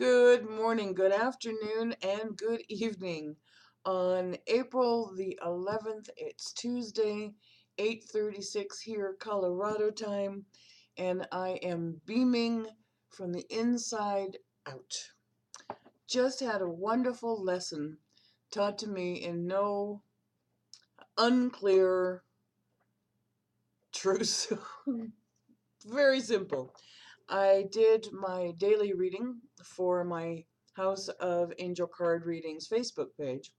Good morning, good afternoon, and good evening. On April the 11th, it's Tuesday, 8:36 here, Colorado time, and I am beaming from the inside out. Just had a wonderful lesson taught to me in no unclear truths. Very simple. I did my daily reading for my House of Angel Card Readings Facebook page,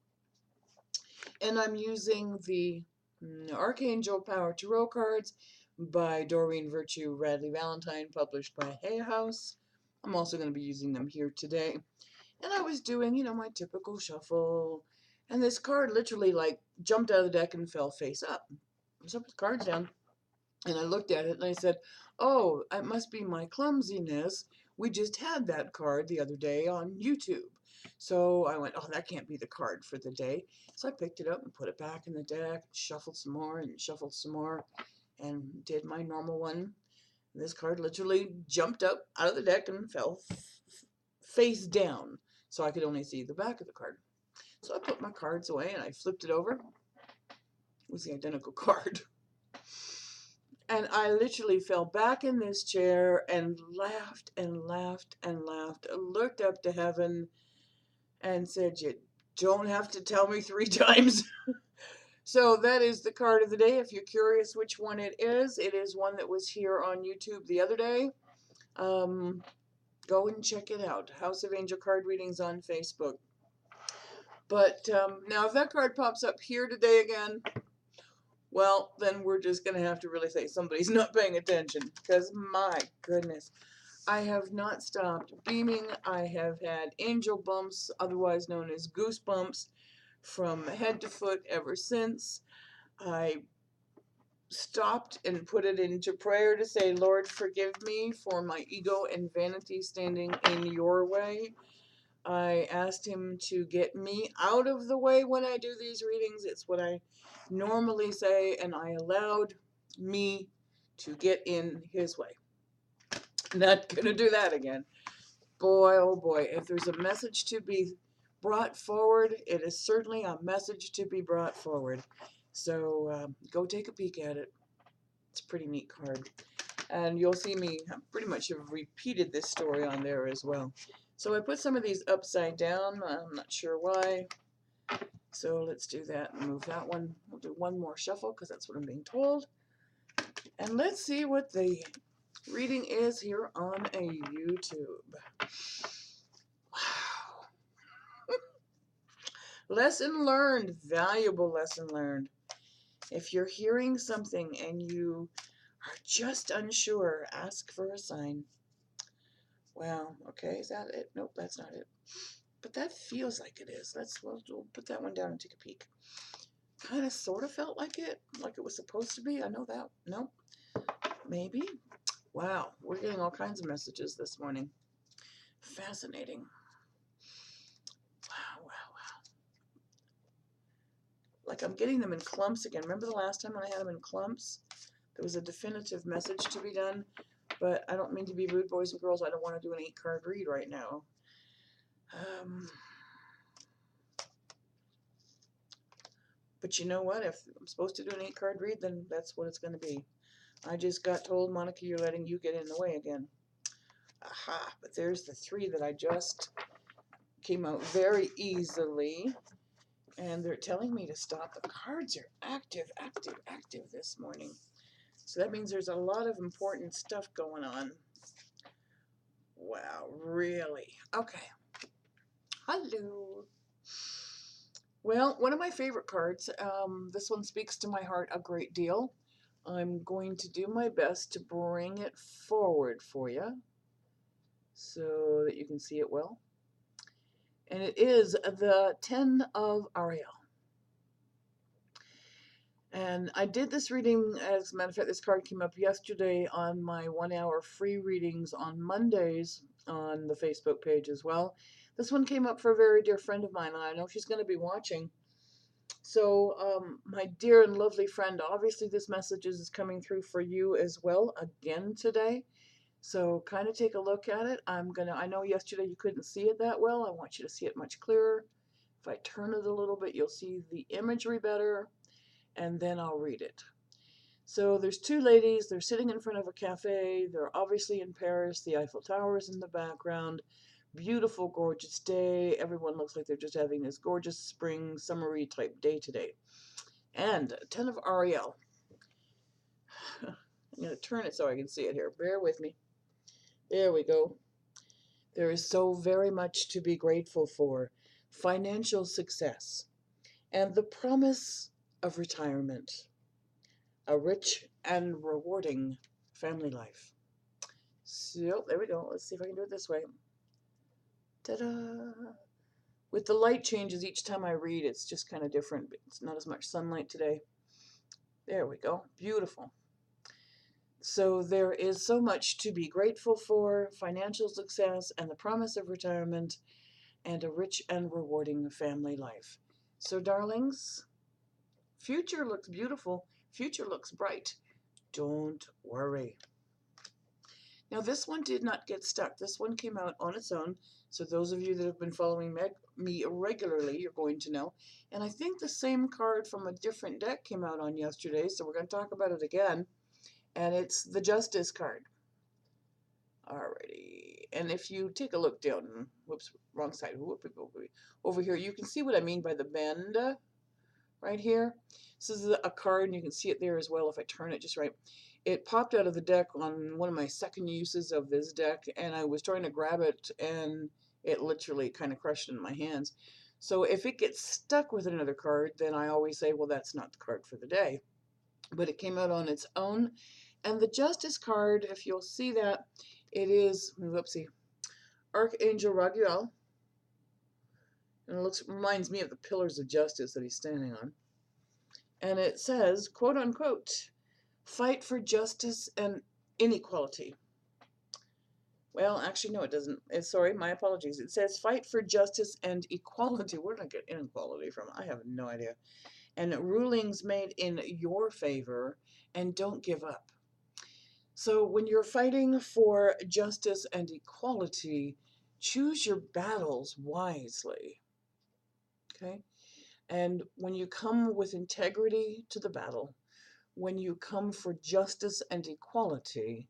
and I'm using the Archangel Power Tarot cards by Doreen Virtue Radley Valentine, published by Hay House. I'm also going to be using them here today. And I was doing, my typical shuffle, and this card literally like jumped out of the deck and fell face up. So I put the cards down, and I looked at it and I said, oh, it must be my clumsiness. We just had that card the other day on YouTube. So I went, oh, that can't be the card for the day. So I picked it up and put it back in the deck, shuffled some more and shuffled some more, and did my normal one. This card literally jumped up out of the deck and fell face down. So I could only see the back of the card. So I put my cards away and I flipped it over. It was the identical card. And I literally fell back in this chair and laughed and laughed and laughed. I looked up to heaven and said, you don't have to tell me 3 times. So that is the card of the day. If you're curious which one it is one that was here on YouTube the other day. Go and check it out. House of Angel Card Readings on Facebook. But now if that card pops up here today again, well, then we're just going to have to really say somebody's not paying attention, because my goodness, I have not stopped beaming. I have had angel bumps, otherwise known as goosebumps, from head to foot ever since. I stopped and put it into prayer to say, Lord, forgive me for my ego and vanity standing in your way. I asked him to get me out of the way when I do these readings. It's what I normally say, and I allowed me to get in his way. Not going to do that again. Boy, oh boy, if there's a message to be brought forward, it is certainly a message to be brought forward. So go take a peek at it. It's a pretty neat card. And you'll see me pretty much have repeated this story on there as well. So I put some of these upside down. I'm not sure why. So let's do that and move that one. We'll do one more shuffle because that's what I'm being told. And let's see what the reading is here on a YouTube. Wow. Lesson learned. Valuable lesson learned. If you're hearing something and you are just unsure, ask for a sign. Wow. Okay, is that it? Nope, that's not it. But that feels like it is. We'll put that one down and take a peek. Kind of sort of felt like it was supposed to be. I know that. Nope. Maybe. Wow, we're getting all kinds of messages this morning. Fascinating. Wow, wow, wow. Like I'm getting them in clumps again. Remember the last time when I had them in clumps? There was a definitive message to be done, but I don't mean to be rude, boys and girls. I don't want to do an 8-card read right now. But you know what? If I'm supposed to do an 8-card read, then that's what it's going to be. I just got told, Monica, you're letting you get in the way again. Aha, but there's the 3 that I just came out very easily. And they're telling me to stop. The cards are active, active, active this morning. So that means there's a lot of important stuff going on. Wow, really? Okay. Hello. Well, one of my favorite cards. This one speaks to my heart a great deal. I'm going to do my best to bring it forward for you so that you can see it well. And it is the 10 of Ariel. And I did this reading, as a matter of fact, this card came up yesterday on my 1-hour free readings on Mondays on the Facebook page as well. This one came up for a very dear friend of mine, and I know she's going to be watching. So, my dear and lovely friend, obviously this message is coming through for you as well again today. So kind of take a look at it. I know yesterday you couldn't see it that well. I want you to see it much clearer. If I turn it a little bit, you'll see the imagery better, and then I'll read it. So there's two ladies, they're sitting in front of a cafe. They're obviously in Paris. The Eiffel Tower is in the background. Beautiful, gorgeous day. Everyone looks like they're just having this gorgeous spring, summery type day today. And 10 of Ariel. I'm going to turn it so I can see it here. Bear with me. There we go. There is so very much to be grateful for. Financial success and the promise of retirement. A rich and rewarding family life. So there we go. Let's see if I can do it this way. Ta-da! With the light changes each time I read, it's just kind of different. It's not as much sunlight today. There we go. Beautiful. So there is so much to be grateful for, financial success and the promise of retirement and a rich and rewarding family life. So darlings, future looks beautiful. Future looks bright. Don't worry. Now this one did not get stuck. This one came out on its own. So those of you that have been following me regularly, you're going to know. And I think the same card from a different deck came out on yesterday. So we're going to talk about it again. And it's the Justice card. Alrighty. And if you take a look down, whoops, wrong side, over here, you can see what I mean by the bend right here. This is a card, and you can see it there as well if I turn it just right. It popped out of the deck on one of my second uses of this deck, and I was trying to grab it, and it literally kind of crushed it in my hands. So if it gets stuck with another card, then I always say, well, that's not the card for the day. But it came out on its own. And the Justice card, if you'll see that, it is, whoopsie, Archangel Raguel. And it reminds me of the Pillars of Justice that he's standing on. And it says, quote unquote, fight for justice and inequality. Well, actually, no, it doesn't. Sorry, my apologies. It says fight for justice and equality. Where did I get inequality from? I have no idea. And rulings made in your favor, and don't give up. So when you're fighting for justice and equality, choose your battles wisely. Okay? And when you come with integrity to the battle, when you come for justice and equality,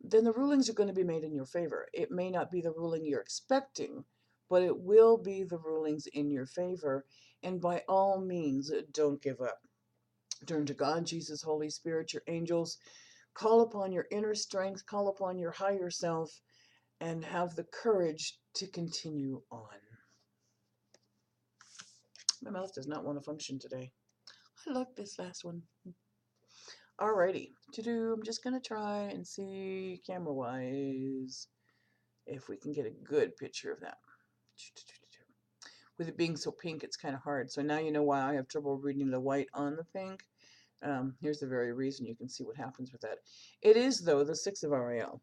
then the rulings are going to be made in your favor. It may not be the ruling you're expecting, but it will be the rulings in your favor. And by all means, don't give up. Turn to God, Jesus, Holy Spirit, your angels. Call upon your inner strength, call upon your higher self, and have the courage to continue on. My mouth does not want to function today. I like this last one. Alrighty, I'm just going to try and see camera-wise if we can get a good picture of that. With it being so pink, it's kind of hard. So now you know why I have trouble reading the white on the pink. Here's the very reason. You can see what happens with that. It is, though, the 6 of Ariel.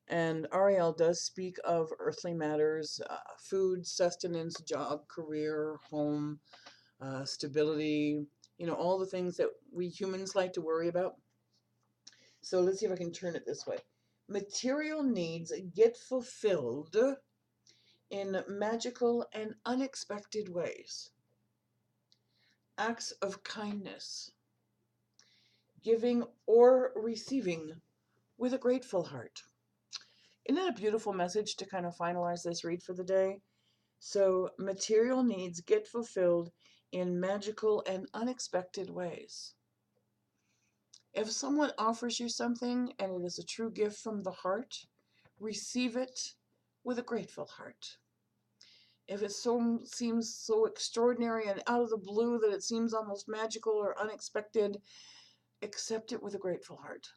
And Ariel does speak of earthly matters, food, sustenance, job, career, home, stability, all the things that we humans like to worry about. So let's see if I can turn it this way. Material needs get fulfilled in magical and unexpected ways. Acts of kindness, giving or receiving with a grateful heart. Isn't that a beautiful message to kind of finalize this read for the day? So material needs get fulfilled in magical and unexpected ways. If someone offers you something and it is a true gift from the heart, receive it with a grateful heart. If it seems so extraordinary and out of the blue that it seems almost magical or unexpected, accept it with a grateful heart.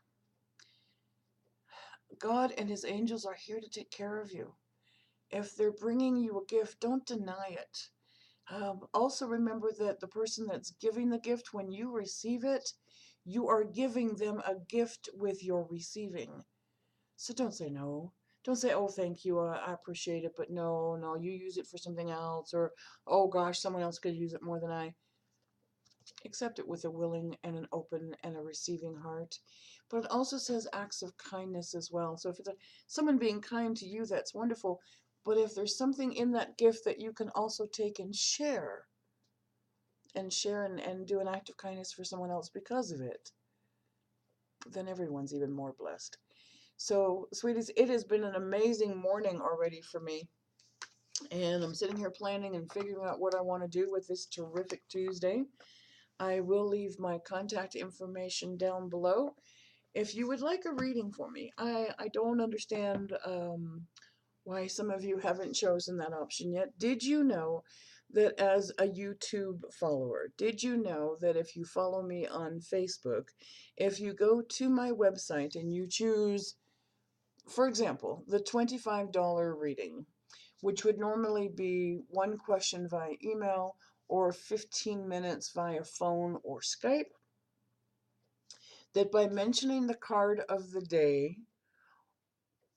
God and his angels are here to take care of you. If they're bringing you a gift, don't deny it. Also remember that the person that's giving the gift, when you receive it, you are giving them a gift with your receiving. So don't say no. Don't say, oh, thank you, I appreciate it, but no, you use it for something else, or, oh gosh, someone else could use it more than I. Accept it with a willing and an open and a receiving heart. but it also says acts of kindness as well. So if it's someone being kind to you, that's wonderful. But if there's something in that gift that you can also take and share and do an act of kindness for someone else because of it, then everyone's even more blessed. So, sweeties, it has been an amazing morning already for me. And I'm sitting here planning and figuring out what I want to do with this terrific Tuesday. I will leave my contact information down below. If you would like a reading for me, I don't understand why some of you haven't chosen that option yet. Did you know that as a YouTube follower, did you know that if you follow me on Facebook, if you go to my website and you choose, for example, the $25 reading, which would normally be one question via email or 15 minutes via phone or Skype, that by mentioning the card of the day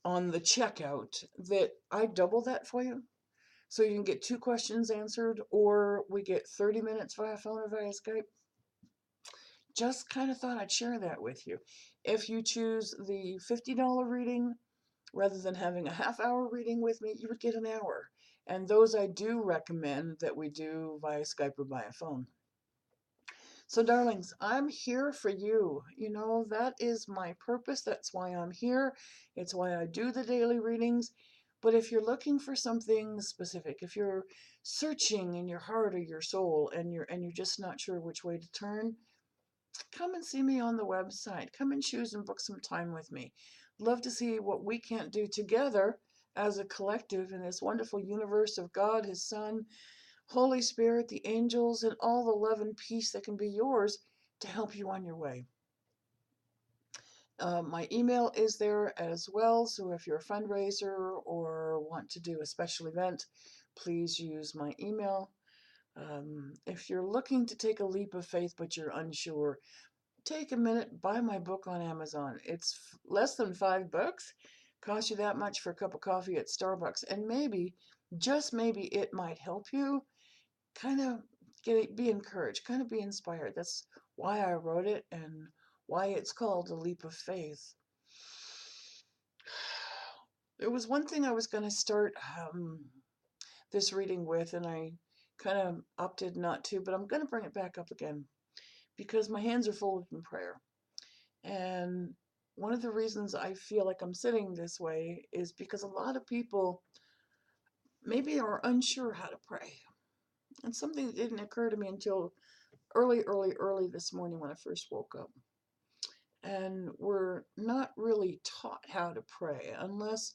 on the checkout, that I double that for you. So you can get 2 questions answered, or we get 30 minutes via phone or via Skype. Just kind of thought I'd share that with you. If you choose the $50 reading, rather than having a half-hour reading with me, you would get an hour. And those I do recommend that we do via Skype or via phone. So, darlings, I'm here for you. You know, that is my purpose. That's why I'm here. It's why I do the daily readings. But if you're looking for something specific, if you're searching in your heart or your soul and you're just not sure which way to turn, come and see me on the website. Come and choose and book some time with me. Love to see what we can't do together as a collective in this wonderful universe of God, His Son, Holy Spirit, the angels, and all the love and peace that can be yours to help you on your way. My email is there as well, so if you're a fundraiser or want to do a special event, please use my email. If you're looking to take a leap of faith but you're unsure, take a minute, buy my book on Amazon. It's less than $5, costs you that much for a cup of coffee at Starbucks, and maybe, just maybe, it might help you kind of be encouraged, kind of be inspired. That's why I wrote it and why it's called A Leap of Faith. It was one thing I was going to start this reading with, and I kind of opted not to, but I'm going to bring it back up again because my hands are full in prayer. And one of the reasons I feel like I'm sitting this way is because a lot of people maybe are unsure how to pray. And something that didn't occur to me until early this morning when I first woke up. And we're not really taught how to pray unless,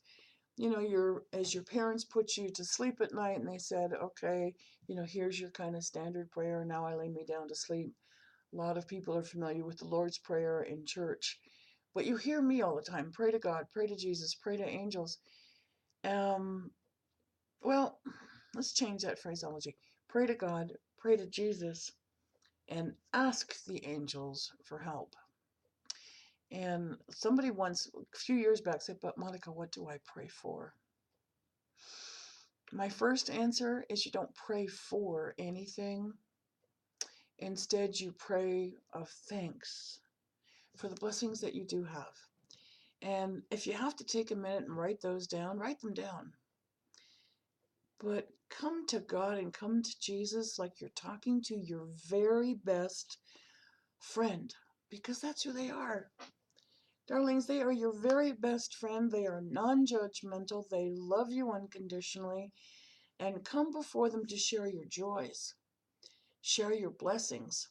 you know, as your parents put you to sleep at night and they said, okay, you know, here's your kind of standard prayer. Now I lay me down to sleep. A lot of people are familiar with the Lord's Prayer in church. But you hear me all the time, pray to God, pray to Jesus, pray to angels. Well, let's change that phraseology. Pray to God, pray to Jesus, and ask the angels for help. And somebody once, a few years back, said, but Monica, what do I pray for? My first answer is you don't pray for anything. Instead, you pray of thanks for the blessings that you do have. And if you have to take a minute and write those down, write them down. But come to God and come to Jesus like you're talking to your very best friend, because that's who they are. Darlings, they are your very best friend. They are non-judgmental. They love you unconditionally. And come before them to share your joys, share your blessings,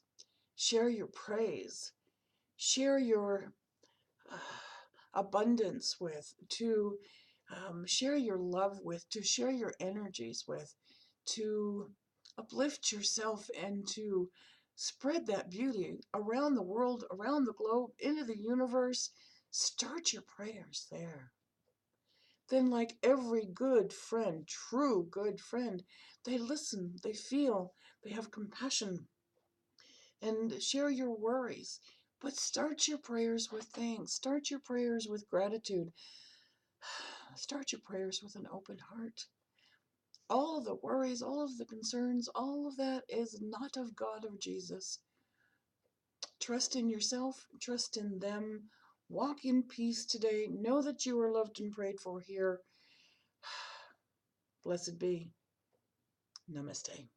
share your praise, share your abundance with, to share your love with, to share your energies with, to uplift yourself and to spread that beauty around the world, around the globe, into the universe. Start your prayers there. Then, like every good friend, true good friend, they listen, they feel, they have compassion, and share your worries. But start your prayers with thanks. Start your prayers with gratitude. Start your prayers with an open heart. All of the worries, all of the concerns, all of that is not of God or Jesus. Trust in yourself, trust in them. Walk in peace today. Know that you are loved and prayed for here. Blessed be. Namaste.